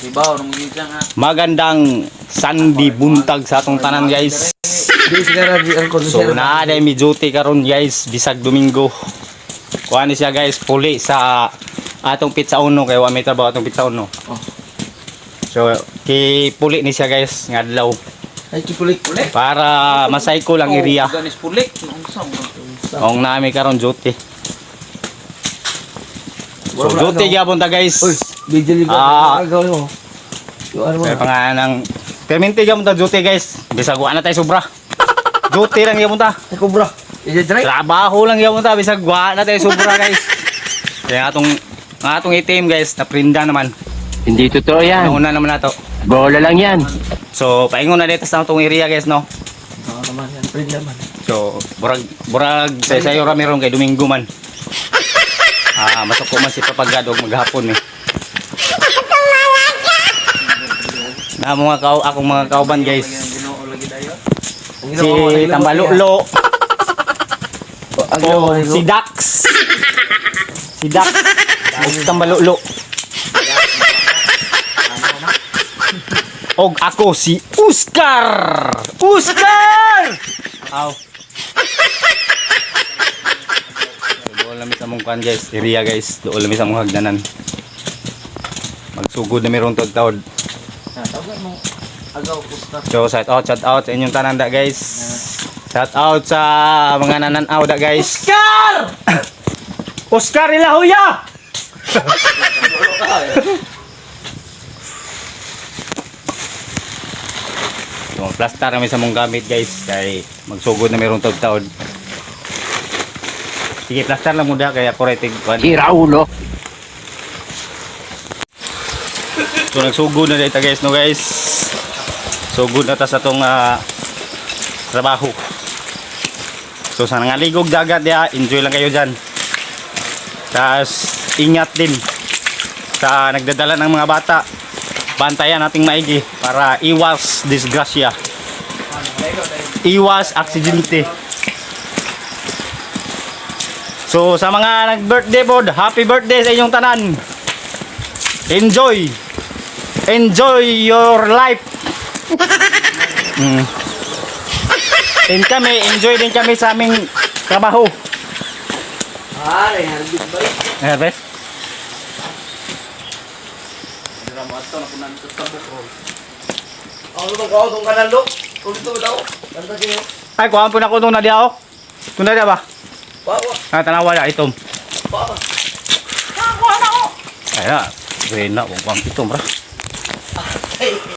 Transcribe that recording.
Ibaw nung gid nga. Magandang Sunday buntag sa atong tanan guys. So naa day mi duty karon guys bisag Domingo. Kuha ni siya guys puli sa atong pizza uno kay wa may trabaho atong pizza uno. Oh. So ki puli ni siya guys ngadlaw Ay kipulik-pulik. para masay ko lang area. Ganis pulik. Ong nami karon duty. So duty gyapon ta guys. Video gawin mo. Kaya pangalan ng perminti gyapon ta duty guys. Bisag wa na tay sobra. Duty lang gyapon ta. Ay kubra. Is it right? Trabaho lang gyapon ta bisag wa na tay sobra guys. Kaya atong itim guys naprinda naman. Hindi totoo yan. Nauna naman nato. Bola lang yan. So paingon na dito sa atong area guys no. Oo naman yan. Pwede naman. So burag sayo ra meron kay Domingo man. Masok ko man si Papagadog maghapon eh. Na mga akong mga kauban guys. Si Tambalulo. Si Dax. Si Dax. Si Tambalulo. Og ako si Oscar. Oscar! Aw. Doon lami sa mong kan guys, area guys. Doon lami sa mong hagdanan. Magsugod na mayroong tagtawad. So shout out sa inyong tananda guys. Shout out sa mga nananaw da guys. Oscar! Oscar Ilahuya! So plaster namin sa mong gamit guys kay magsugod na mayroong tagtawad. Sige plaster lang muna kaya kuretig. Sira ulo. So nagsugod na dito guys no guys. Sugod na ta sa tong trabaho. So sa nangaligog dagat dia, enjoy lang kayo diyan. Tas ingat din sa nagdadala ng mga bata. Bantayan nating maigi para iwas disgrasya. Iwas aksidente. So sa mga nag-birthday pod, happy birthday sa inyong tanan. Enjoy. Enjoy your life. Din kami, enjoy din kami sa aming trabaho. Harbit ba? Herbes? Ano ba ko tong kanalo? Ulit to daw. Basta kayo. Ay, kuhaan po na ko itong nadiya o. Itong nadiya ba? Bawa. Tanawa na itom. Bawa. Ay na, na, huwag itom bro.